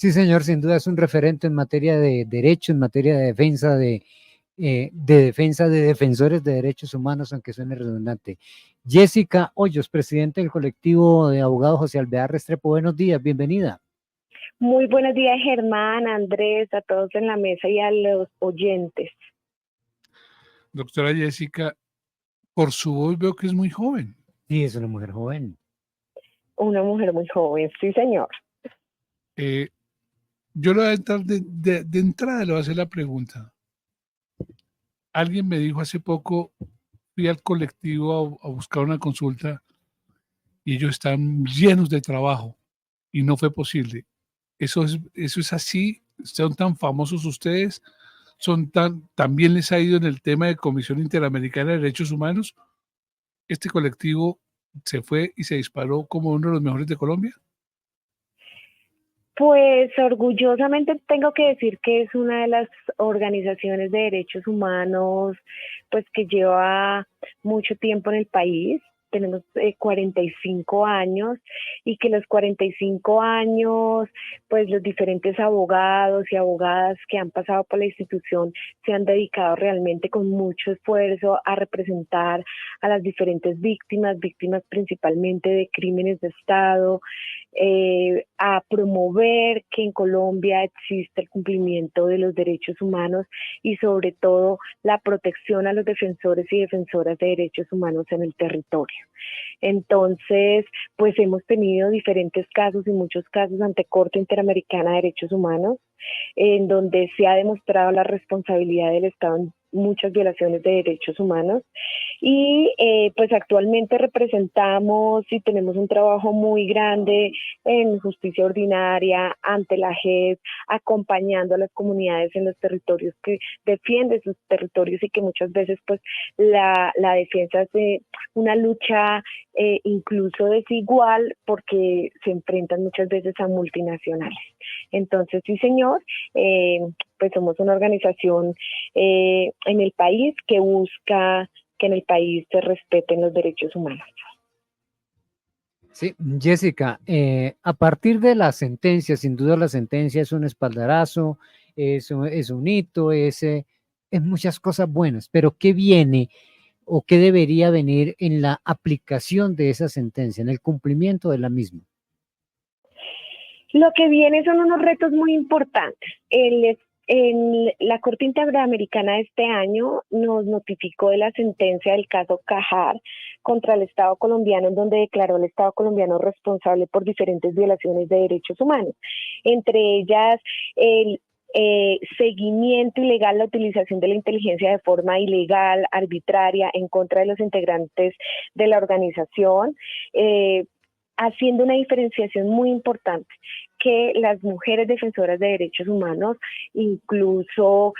Sí, señor, sin duda es un referente en materia de derecho, en materia de defensa de defensores de derechos humanos, aunque suene redundante. Jessica Hoyos, presidente del colectivo de abogados José Alvear Restrepo, buenos días, bienvenida. Muy buenos días, Germán, Andrés, a todos en la mesa y a los oyentes. Doctora Jessica, por su voz veo que es muy joven. Sí, es una mujer joven. Una mujer muy joven, sí, señor. Yo le voy a entrar de entrada, le voy a hacer la pregunta. Alguien me dijo hace poco, fui al colectivo a buscar una consulta y ellos están llenos de trabajo y no fue posible. Eso es así, son tan famosos ustedes, también les ha ido en el tema de Comisión Interamericana de Derechos Humanos. Este colectivo se fue y se disparó como uno de los mejores de Colombia. Pues orgullosamente tengo que decir que es una de las organizaciones de derechos humanos pues que lleva mucho tiempo en el país. Tenemos 45 años y que los 45 años, pues los diferentes abogados y abogadas que han pasado por la institución se han dedicado realmente con mucho esfuerzo a representar a las diferentes víctimas principalmente de crímenes de Estado, a promover que en Colombia existe el cumplimiento de los derechos humanos y sobre todo la protección a los defensores y defensoras de derechos humanos en el territorio. Entonces, pues hemos tenido diferentes casos y muchos casos ante Corte Interamericana de Derechos Humanos, en donde se ha demostrado la responsabilidad del Estado en muchas violaciones de derechos humanos y pues actualmente representamos y tenemos un trabajo muy grande en justicia ordinaria, ante la JEP, acompañando a las comunidades en los territorios que defienden sus territorios y que muchas veces pues la defensa es de una lucha incluso desigual porque se enfrentan muchas veces a multinacionales. Entonces, sí, señor, pues somos una organización en el país que busca que en el país se respeten los derechos humanos. Sí, Jessica, a partir de la sentencia, sin duda la sentencia es un espaldarazo, es un hito, es muchas cosas buenas, pero ¿qué viene o qué debería venir en la aplicación de esa sentencia, en el cumplimiento de la misma? Lo que viene son unos retos muy importantes. En la Corte Interamericana de este año nos notificó de la sentencia del caso Cajar contra el Estado colombiano, en donde declaró al Estado colombiano responsable por diferentes violaciones de derechos humanos, entre ellas el seguimiento ilegal, la utilización de la inteligencia de forma ilegal, arbitraria, en contra de los integrantes de la organización, haciendo una diferenciación muy importante, que las mujeres defensoras de derechos humanos incluso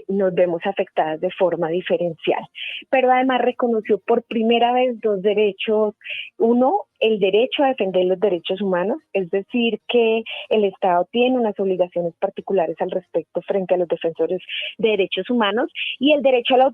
nos vemos afectadas de forma diferencial. Pero además reconoció por primera vez dos derechos. Uno, el derecho a defender los derechos humanos, es decir, que el Estado tiene unas obligaciones particulares al respecto frente a los defensores de derechos humanos, y el derecho a la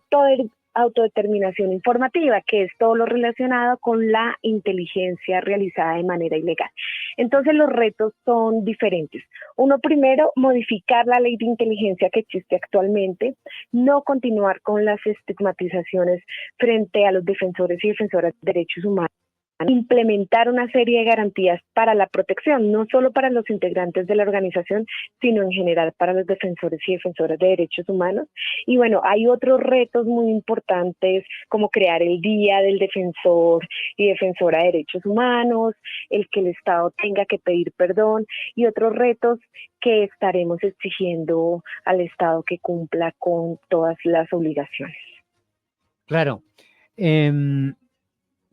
autodeterminación informativa, que es todo lo relacionado con la inteligencia realizada de manera ilegal. Entonces los retos son diferentes. Uno, primero, modificar la ley de inteligencia que existe actualmente, no continuar con las estigmatizaciones frente a los defensores y defensoras de derechos humanos, implementar una serie de garantías para la protección, no solo para los integrantes de la organización, sino en general para los defensores y defensoras de derechos humanos. Y bueno, hay otros retos muy importantes, como crear el Día del Defensor y Defensora de Derechos Humanos, el que el Estado tenga que pedir perdón, y otros retos que estaremos exigiendo al Estado que cumpla con todas las obligaciones. Claro.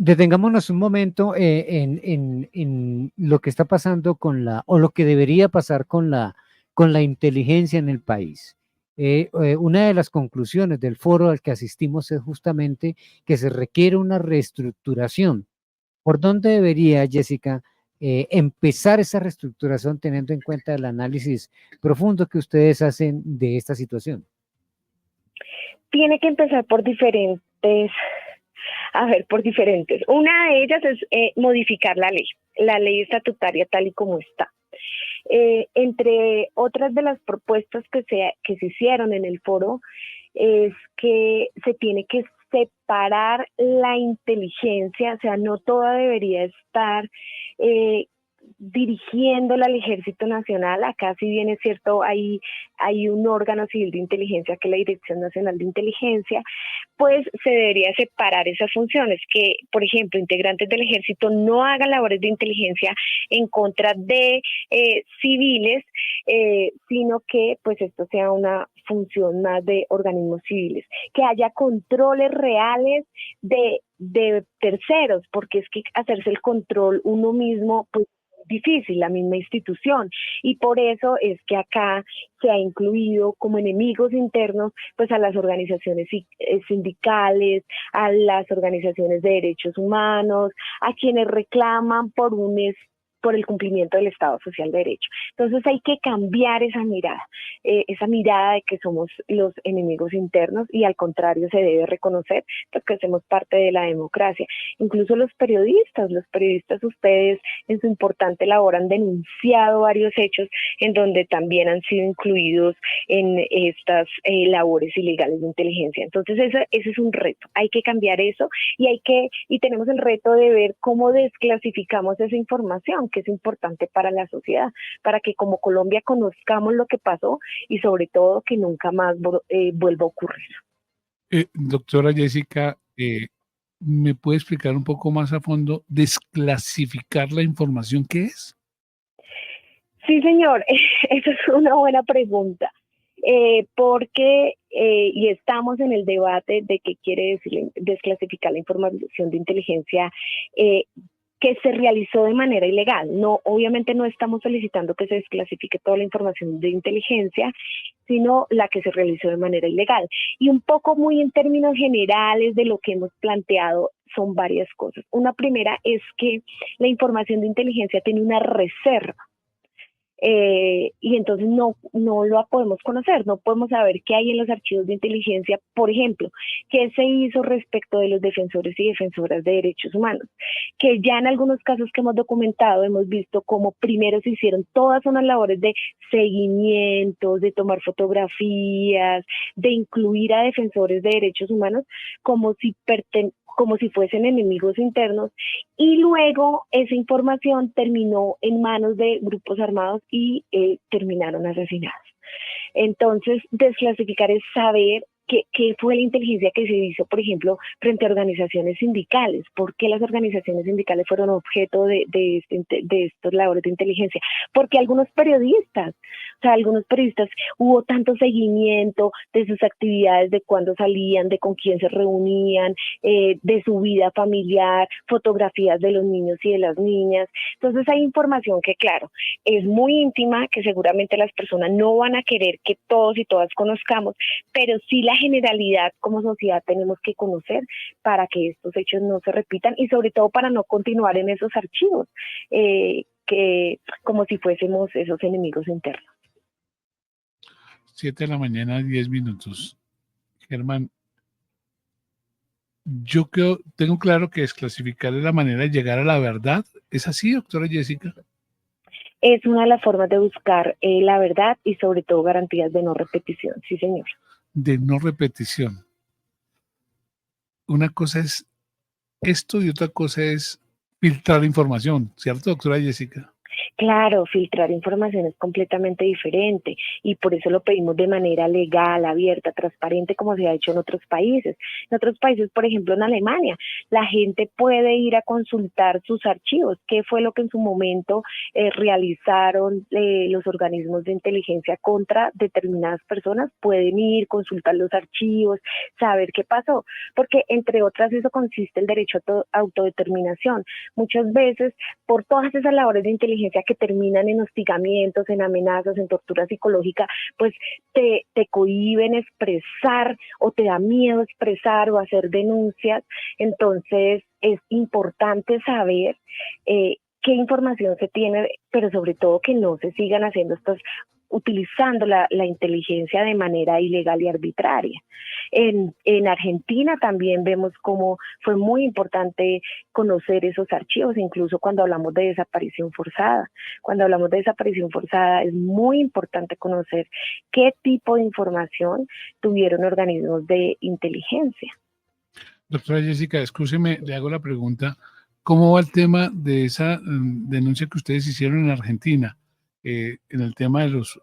Detengámonos un momento en lo que está pasando o lo que debería pasar con la inteligencia en el país. Una de las conclusiones del foro al que asistimos es justamente que se requiere una reestructuración. ¿Por dónde debería, Jessica, empezar esa reestructuración teniendo en cuenta el análisis profundo que ustedes hacen de esta situación? Tiene que empezar por diferentes. Una de ellas es modificar la ley estatutaria tal y como está. Entre otras de las propuestas que se hicieron en el foro es que se tiene que separar la inteligencia, o sea, no toda debería estar dirigiéndola al Ejército Nacional. Acá, si bien es cierto, hay un órgano civil de inteligencia que es la Dirección Nacional de Inteligencia, pues se debería separar esas funciones, que, por ejemplo, integrantes del Ejército no hagan labores de inteligencia en contra de civiles, sino que pues esto sea una función más de organismos civiles, que haya controles reales de terceros, porque es que hacerse el control uno mismo, pues difícil, la misma institución, y por eso es que acá se ha incluido como enemigos internos pues a las organizaciones sindicales, a las organizaciones de derechos humanos, a quienes reclaman por el cumplimiento del Estado Social de Derecho. Entonces hay que cambiar esa mirada de que somos los enemigos internos, y al contrario se debe reconocer pues, que hacemos parte de la democracia. Incluso los periodistas ustedes en su importante labor han denunciado varios hechos en donde también han sido incluidos en estas labores ilegales de inteligencia. Entonces ese es un reto, hay que cambiar eso, y tenemos el reto de ver cómo desclasificamos esa información, que es importante para la sociedad, para que como Colombia conozcamos lo que pasó y sobre todo que nunca más vuelva a ocurrir. Doctora Jessica, ¿me puede explicar un poco más a fondo desclasificar la información qué es? Sí, señor, esa es una buena pregunta. Porque y estamos en el debate de qué quiere decir desclasificar la información de inteligencia que se realizó de manera ilegal. No, obviamente no estamos solicitando que se desclasifique toda la información de inteligencia, sino la que se realizó de manera ilegal. Y un poco muy en términos generales de lo que hemos planteado son varias cosas. Una primera es que la información de inteligencia tiene una reserva. Y entonces no lo podemos conocer, no podemos saber qué hay en los archivos de inteligencia, por ejemplo, qué se hizo respecto de los defensores y defensoras de derechos humanos, que ya en algunos casos que hemos documentado hemos visto cómo primero se hicieron todas unas labores de seguimiento, de tomar fotografías, de incluir a defensores de derechos humanos como si fuesen enemigos internos, y luego esa información terminó en manos de grupos armados y terminaron asesinados. Entonces, desclasificar es saber qué fue la inteligencia que se hizo, por ejemplo, frente a organizaciones sindicales. ¿Por qué las organizaciones sindicales fueron objeto de estos labores de inteligencia? Porque algunos periodistas hubo tanto seguimiento de sus actividades, de cuándo salían, de con quién se reunían, de su vida familiar, fotografías de los niños y de las niñas. Entonces hay información que, claro, es muy íntima, que seguramente las personas no van a querer que todos y todas conozcamos, pero sí la generalidad como sociedad tenemos que conocer para que estos hechos no se repitan, y sobre todo para no continuar en esos archivos que como si fuésemos esos enemigos internos. 7 de la mañana, 10 minutos. Germán, tengo claro que desclasificar es la manera de llegar a la verdad. ¿Es así, doctora Jessica? Es una de las formas de buscar la verdad y sobre todo garantías de no repetición, sí, señor. De no repetición. Una cosa es esto y otra cosa es filtrar información, ¿cierto, doctora Jessica? Claro, filtrar información es completamente diferente, y por eso lo pedimos de manera legal, abierta, transparente, como se ha hecho en otros países. En otros países, por ejemplo en Alemania, la gente puede ir a consultar sus archivos, qué fue lo que en su momento realizaron los organismos de inteligencia contra determinadas personas. Pueden ir, consultar los archivos, saber qué pasó, porque entre otras eso consiste el derecho a autodeterminación. Muchas veces, por todas esas labores de inteligencia que terminan en hostigamientos, en amenazas, en tortura psicológica, pues te cohíben expresar, o te da miedo expresar o hacer denuncias. Entonces es importante saber qué información se tiene, pero sobre todo que no se sigan haciendo utilizando la inteligencia de manera ilegal y arbitraria. En Argentina también vemos cómo fue muy importante conocer esos archivos, incluso cuando hablamos de desaparición forzada. Cuando hablamos de desaparición forzada es muy importante conocer qué tipo de información tuvieron organismos de inteligencia. Doctora Jessica, escúcheme, le hago la pregunta, ¿cómo va el tema de esa denuncia que ustedes hicieron en Argentina, en el tema de los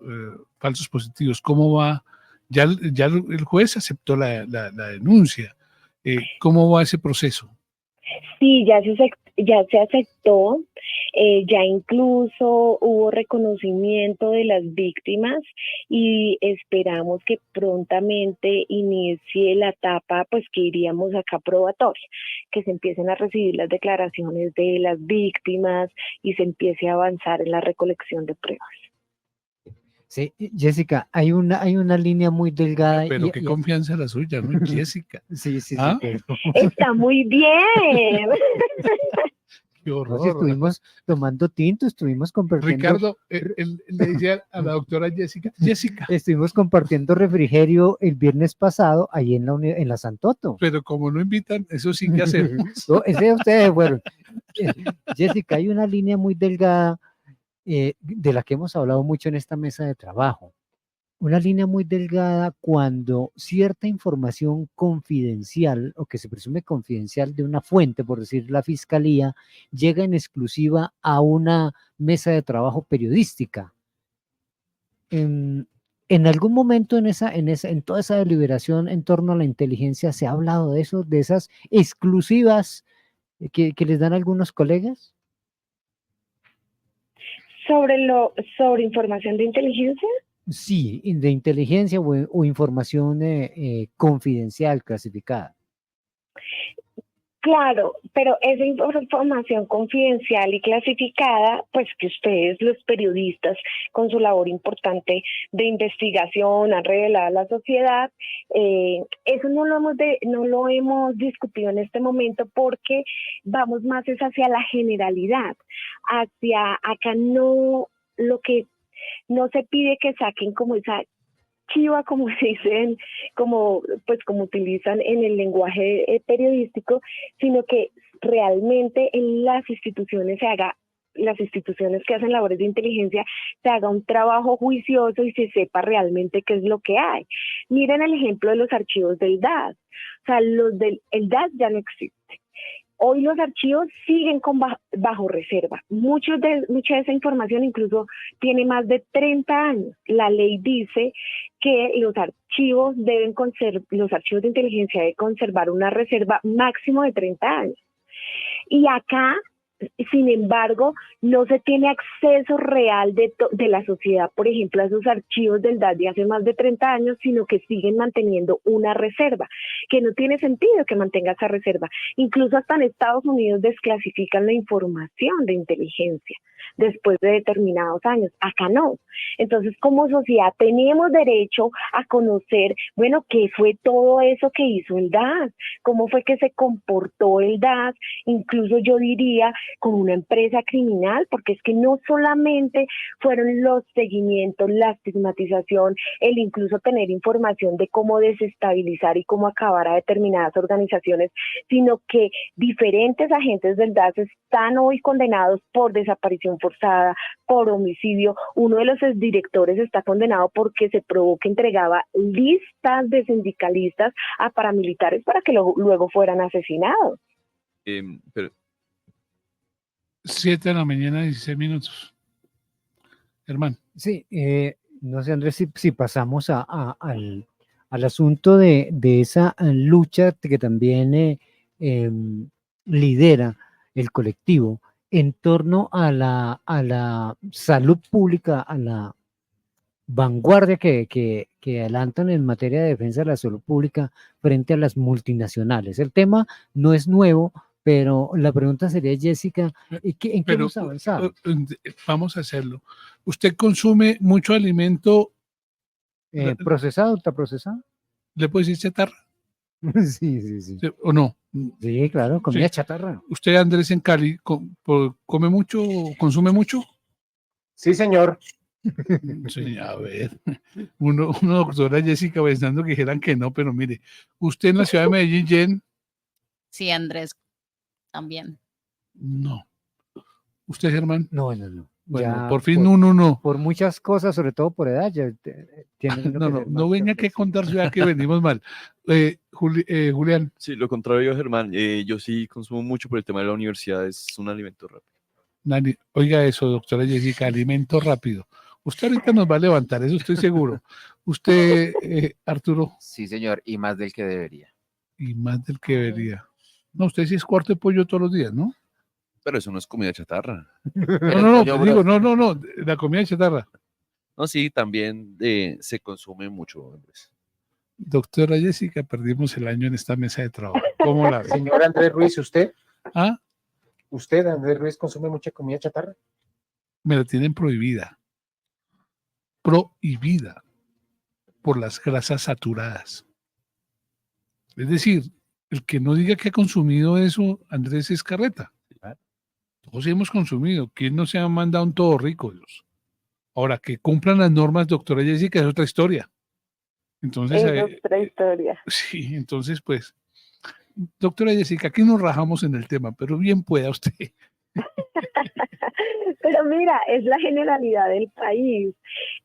falsos positivos? ¿Cómo va? Ya el juez aceptó la denuncia. ¿Cómo va ese proceso? Sí, ya se aceptó, ya incluso hubo reconocimiento de las víctimas y esperamos que prontamente inicie la etapa, pues que iríamos acá probatoria, que se empiecen a recibir las declaraciones de las víctimas y se empiece a avanzar en la recolección de pruebas. Sí, Jessica, hay una línea muy delgada. Pero qué confianza la suya, ¿no? Jessica. Sí, ¿Ah? pero... Está muy bien. Qué horror. No, si estuvimos tomando tinto, estuvimos compartiendo... Ricardo, él le decía a la doctora Jessica, estuvimos compartiendo refrigerio el viernes pasado ahí en la Santoto. Pero como no invitan, eso sí que hacemos. No, ese ustedes fueron. Jessica, hay una línea muy delgada de la que hemos hablado mucho en esta mesa de trabajo. Una línea muy delgada cuando cierta información confidencial o que se presume confidencial de una fuente, por decir la fiscalía, llega en exclusiva a una mesa de trabajo periodística. En algún momento en toda esa deliberación en torno a la inteligencia se ha hablado de eso, de esas exclusivas que les dan algunos colegas. ¿Sobre información de inteligencia? Sí, de inteligencia o información confidencial, clasificada. Claro, pero esa información confidencial y clasificada, pues que ustedes, los periodistas, con su labor importante de investigación, han revelado a la sociedad, eso no lo hemos discutido en este momento porque vamos más es hacia la generalidad, hacia acá no, lo que no se pide que saquen como esa chiva, como se dicen, como utilizan en el lenguaje periodístico, sino que realmente en las instituciones las instituciones que hacen labores de inteligencia, se haga un trabajo juicioso y se sepa realmente qué es lo que hay. Miren el ejemplo de los archivos del DAS. O sea, el DAS ya no existe. Hoy los archivos siguen bajo reserva. Mucha de esa información incluso tiene más de 30 años. La ley dice que los archivos de inteligencia deben conservar una reserva máximo de 30 años. Y acá, sin embargo, no se tiene acceso real de la sociedad, por ejemplo, a esos archivos del DAS de hace más de 30 años, sino que siguen manteniendo una reserva, que no tiene sentido que mantenga esa reserva. Incluso hasta en Estados Unidos desclasifican la información de inteligencia después de determinados años. Acá no. Entonces, como sociedad tenemos derecho a conocer, bueno, qué fue todo eso que hizo el DAS, cómo fue que se comportó el DAS, incluso yo diría como una empresa criminal, porque es que no solamente fueron los seguimientos, la estigmatización, el incluso tener información de cómo desestabilizar y cómo acabar a determinadas organizaciones, sino que diferentes agentes del DAS están hoy condenados por desaparición forzada, por homicidio. Uno de los exdirectores está condenado porque se probó que entregaba listas de sindicalistas a paramilitares para que luego fueran asesinados. Pero 7 de la mañana, 16 minutos. Hermano. Sí, no sé, Andrés, si pasamos al asunto de esa lucha que también lidera el colectivo en torno a la salud pública, a la vanguardia que adelantan en materia de defensa de la salud pública frente a las multinacionales. El tema no es nuevo, pero la pregunta sería, Jessica, ¿en qué hemos avanzado? Vamos a hacerlo. ¿Usted consume mucho alimento procesado, ultraprocesado? ¿Le puede decir chatarra? Sí. ¿O no? Sí, claro, comida chatarra. ¿Usted, Andrés, en Cali, come mucho, consume mucho? Sí, señor. Sí, a ver, uno, doctora Jessica, pensando que dijeran que no, pero mire, usted en la ciudad de Medellín, Jen, Sí, Andrés, también. no. ¿Usted, Germán? No. Bueno, Ya por fin uno no. por muchas cosas, sobre todo por edad, ya tiene uno No, que no, ser no más venga que reflexivo. contar ciudad que venimos mal. Julián, Sí, lo contrario, Germán. Yo sí consumo mucho por el tema de la universidad, es un alimento rápido. Oiga eso, doctora Jessica, alimento rápido. Usted ahorita nos va a levantar, eso estoy seguro. Usted, Arturo, Sí, señor, y más del que debería. y más del que debería. No, usted sí es cuarto de pollo todos los días, ¿no? Pero eso no es comida chatarra. No, te digo, no, la comida chatarra. No, sí, también se consume mucho, Andrés. Doctora Jessica, perdimos el año en esta mesa de trabajo. ¿Cómo la ve? Señor Andrés Ruiz, ¿Ah? ¿usted, Andrés Ruiz, consume mucha comida chatarra? Me la tienen prohibida. Prohibida por las grasas saturadas. Es decir, el que no diga que ha consumido eso, Andrés, es carreta. Todos hemos consumido. ¿Quién no se ha mandado un todo rico, Dios? Ahora, que cumplan las normas, doctora Jessica, es otra historia. Entonces, Es otra historia. sí, entonces, pues, doctora Jessica, aquí nos rajamos en el tema, pero bien pueda usted. Pero mira, es la generalidad del país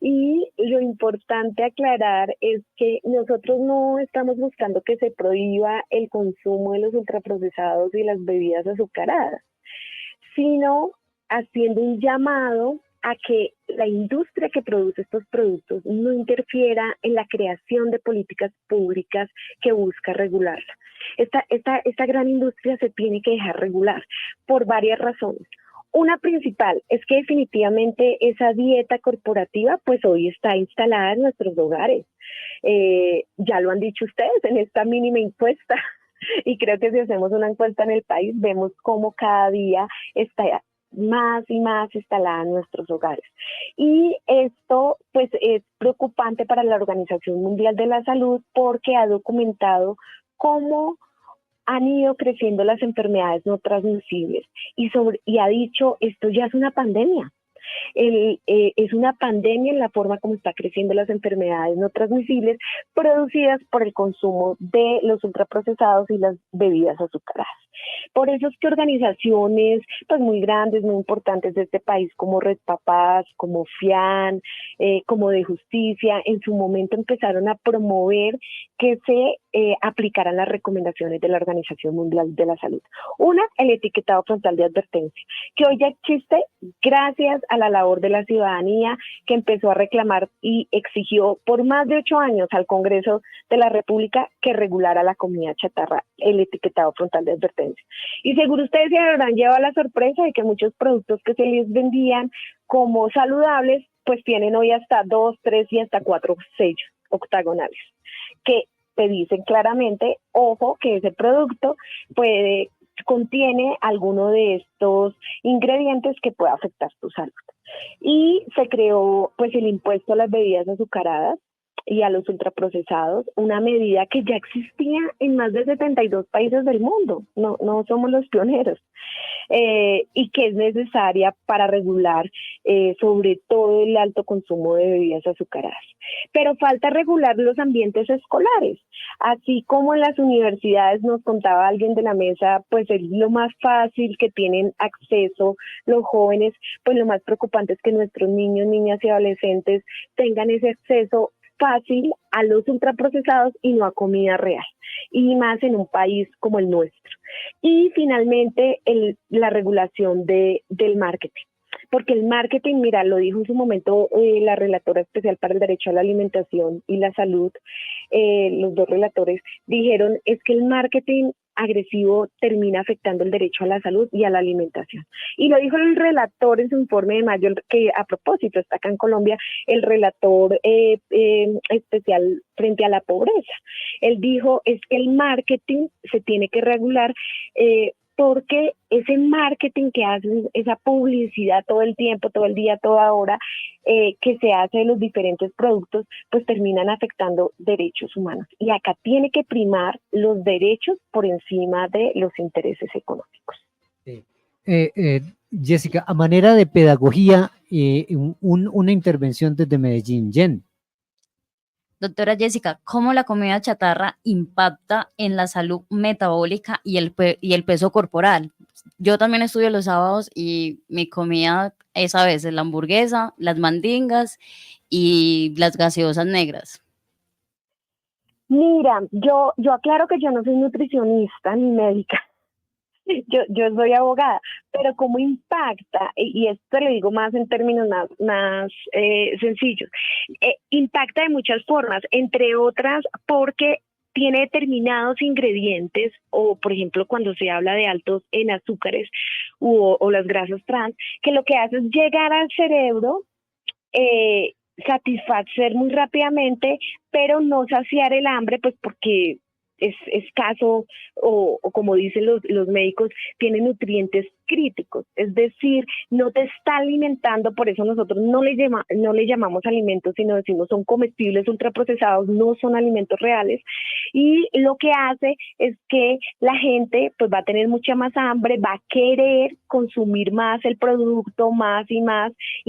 y lo importante aclarar es que nosotros no estamos buscando que se prohíba el consumo de los ultraprocesados y las bebidas azucaradas, sino haciendo un llamado a que la industria que produce estos productos no interfiera en la creación de políticas públicas que busca regularla. Esta gran industria se tiene que dejar regular por varias razones. Una principal es que definitivamente esa dieta corporativa pues hoy está instalada en nuestros hogares. Ya lo han dicho ustedes en esta mínima encuesta y creo que si hacemos una encuesta en el país vemos cómo cada día está más y más instalada en nuestros hogares. Y esto pues es preocupante para la Organización Mundial de la Salud porque ha documentado cómo han ido creciendo las enfermedades no transmisibles y ha dicho esto ya es una pandemia. Es una pandemia en la forma como está creciendo las enfermedades no transmisibles producidas por el consumo de los ultraprocesados y las bebidas azucaradas. Por eso es que organizaciones pues muy grandes, muy importantes de este país como Red Papás, como FIAN, como de Justicia, en su momento empezaron a promover que se aplicaran las recomendaciones de la Organización Mundial de la Salud. Una, el etiquetado frontal de advertencia, que hoy ya existe gracias a la labor de la ciudadanía que empezó a reclamar y exigió por más de 8 años al Congreso de la República que regulara la comida chatarra, el etiquetado frontal de advertencia. Y seguro ustedes se habrán llevado la sorpresa de que muchos productos que se les vendían como saludables, pues tienen hoy hasta 2, 3 y hasta 4 sellos octagonales, que te dicen claramente, ojo, que ese producto contiene alguno de estos ingredientes que puede afectar tu salud. Y se creó pues el impuesto a las bebidas azucaradas y a los ultraprocesados, una medida que ya existía en más de 72 países del mundo, no somos los pioneros, y que es necesaria para regular sobre todo el alto consumo de bebidas azucaradas. Pero falta regular los ambientes escolares, así como en las universidades nos contaba alguien de la mesa, pues es lo más fácil que tienen acceso los jóvenes, pues lo más preocupante es que nuestros niños, niñas y adolescentes tengan ese acceso fácil a los ultraprocesados y no a comida real, y más en un país como el nuestro. Y finalmente la regulación del marketing, porque el marketing, mira, lo dijo en su momento la relatora especial para el derecho a la alimentación y la salud, los dos relatores dijeron es que el marketing agresivo termina afectando el derecho a la salud y a la alimentación. Y lo dijo el relator en su informe de mayo, que a propósito está acá en Colombia, el relator especial frente a la pobreza. Él dijo es que el marketing se tiene que regular porque ese marketing que hacen, esa publicidad todo el tiempo, todo el día, toda hora, que se hace de los diferentes productos, pues terminan afectando derechos humanos. Y acá tiene que primar los derechos por encima de los intereses económicos. Jessica, a manera de pedagogía, una intervención desde Medellín. Jen. Doctora Jessica, ¿cómo la comida chatarra impacta en la salud metabólica y el peso corporal? Yo también estudio los sábados y mi comida es a veces la hamburguesa, las mandingas y las gaseosas negras. Mira, yo aclaro que yo no soy nutricionista ni médica. Yo soy abogada, pero cómo impacta, y esto lo digo más en términos más sencillos, impacta de muchas formas, entre otras porque tiene determinados ingredientes, o por ejemplo cuando se habla de altos en azúcares o las grasas trans, que lo que hace es llegar al cerebro, satisfacer muy rápidamente, pero no saciar el hambre, pues porque es escaso o como dicen los médicos, tiene nutrientes críticos, es decir, no te está alimentando, por eso nosotros no le llamamos alimentos, sino decimos son comestibles ultraprocesados, no son alimentos reales, y lo que hace es que la gente pues va a tener mucha más hambre, va a querer consumir más el producto, más, y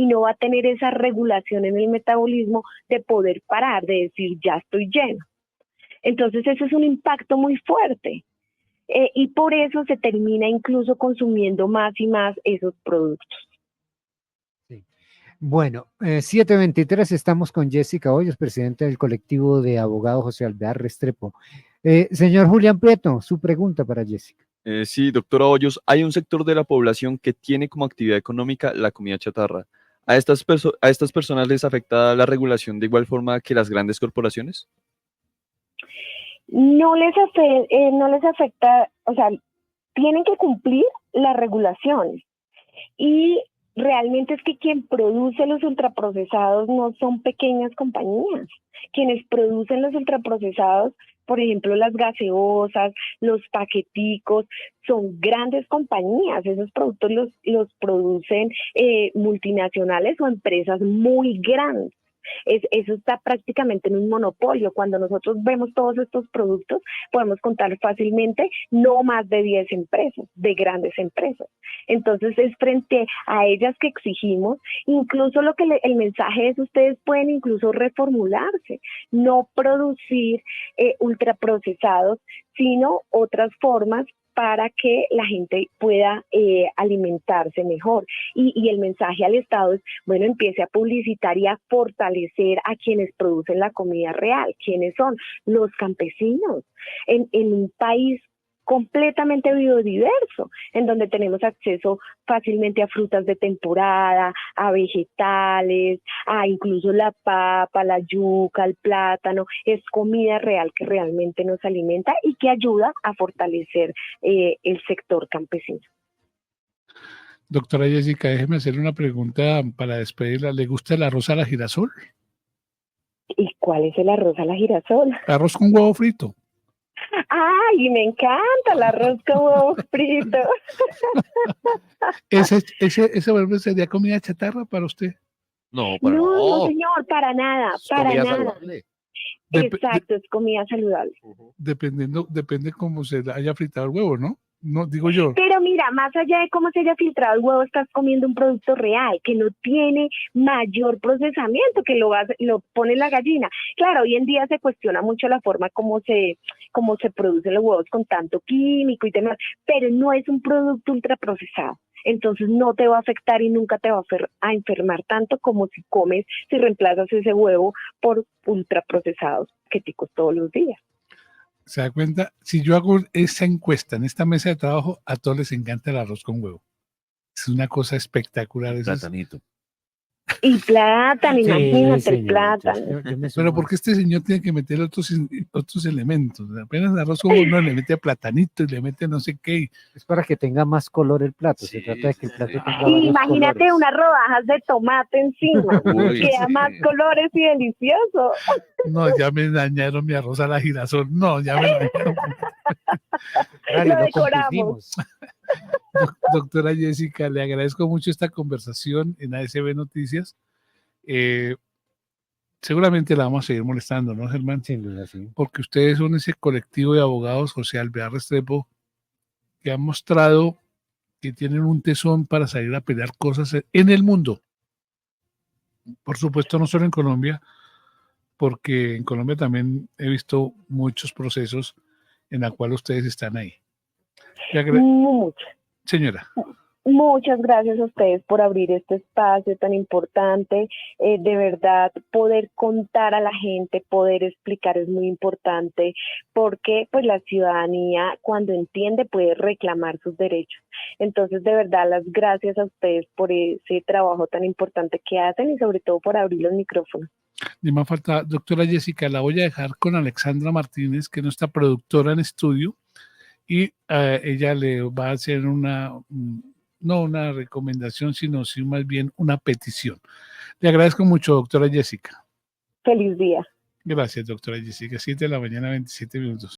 no va a tener esa regulación en el metabolismo de poder parar, de decir ya estoy lleno. Entonces eso es un impacto muy fuerte, y por eso se termina incluso consumiendo más y más esos productos. Sí. Bueno, 7:23, estamos con Jessica Hoyos, presidenta del colectivo de abogados José Alvear Restrepo. Señor Julián Prieto, su pregunta para Jessica. Sí, doctora Hoyos, hay un sector de la población que tiene como actividad económica la comida chatarra. ¿A estas personas les afecta la regulación de igual forma que las grandes corporaciones? No les afecta, o sea, tienen que cumplir las regulaciones, y realmente es que quien produce los ultraprocesados no son pequeñas compañías. Quienes producen los ultraprocesados, por ejemplo, las gaseosas, los paqueticos, son grandes compañías. Esos productos los producen multinacionales o empresas muy grandes. Eso está prácticamente en un monopolio. Cuando nosotros vemos todos estos productos, podemos contar fácilmente no más de 10 empresas, de grandes empresas. Entonces es frente a ellas que exigimos, incluso el mensaje es: ustedes pueden incluso reformularse, no producir ultraprocesados, sino otras formas para que la gente pueda alimentarse mejor. Y el mensaje al Estado es, bueno, empiece a publicitar y a fortalecer a quienes producen la comida real. ¿Quiénes son? Los campesinos. En un país completamente biodiverso, en donde tenemos acceso fácilmente a frutas de temporada, a vegetales, a incluso la papa, la yuca, el plátano. Es comida real que realmente nos alimenta y que ayuda a fortalecer el sector campesino. Doctora Jessica, déjeme hacerle una pregunta para despedirla. ¿Le gusta el arroz a la girasol? ¿Y cuál es el arroz a la girasol? Arroz con huevo frito. ¡Ay, me encanta el arroz con huevo frito! ¿Ese vuelve sería comida chatarra para usted? No, para No, señor, para nada, Es para comida nada. saludable. Exacto, es comida saludable. Depende cómo se haya fritado el huevo, ¿no? No, digo yo. Pero mira, más allá de cómo se haya filtrado el huevo, estás comiendo un producto real, que no tiene mayor procesamiento, que lo pone la gallina. Claro, hoy en día se cuestiona mucho la forma como se producen los huevos con tanto químico y demás, pero no es un producto ultraprocesado. Entonces no te va a afectar y nunca te va a enfermar tanto como si reemplazas ese huevo por ultraprocesados paqueticos todos los días. ¿Se da cuenta? Si yo hago esa encuesta en esta mesa de trabajo, a todos les encanta el arroz con huevo. Es una cosa espectacular. platanito. Y plátano, Sí, imagínate, el señor, plátano. yo me Pero sumo. ¿por qué este señor tiene que meter otros elementos? Apenas el arroz con huevo no le mete platanito y le mete no sé qué. Es para que tenga más color el plato. Se Sí, trata de que el sí, plato sí. tenga Y varios imagínate colores. unas rodajas de tomate encima. Uy, Queda sí. más colores y delicioso. No, ya me dañaron mi arroz a la girasol. No, ya me dañaron. Claro, Lo lo decoramos. compusimos. Doctora Jessica, le agradezco mucho esta conversación en ASB Noticias. Seguramente la vamos a seguir molestando, ¿no, Germán? Sin duda, sí. Porque ustedes son ese colectivo de abogados, José Alvear Restrepo, que han mostrado que tienen un tesón para salir a pelear cosas en el mundo. por supuesto, no solo en Colombia, porque en Colombia también he visto muchos procesos en la cual ustedes están ahí. Mucho. Señora. Muchas gracias a ustedes por abrir este espacio tan importante. De verdad, poder contar a la gente, poder explicar es muy importante, porque pues la ciudadanía cuando entiende puede reclamar sus derechos. Entonces, de verdad, las gracias a ustedes por ese trabajo tan importante que hacen y sobre todo por abrir los micrófonos. Ni más falta, doctora Jessica, la voy a dejar con Alexandra Martínez, que es nuestra productora en estudio, y ella le va a hacer no una recomendación, sino sí más bien una petición. Le agradezco mucho, doctora Jessica. Feliz día. Gracias, doctora Jessica. 7 de la mañana, 27 minutos.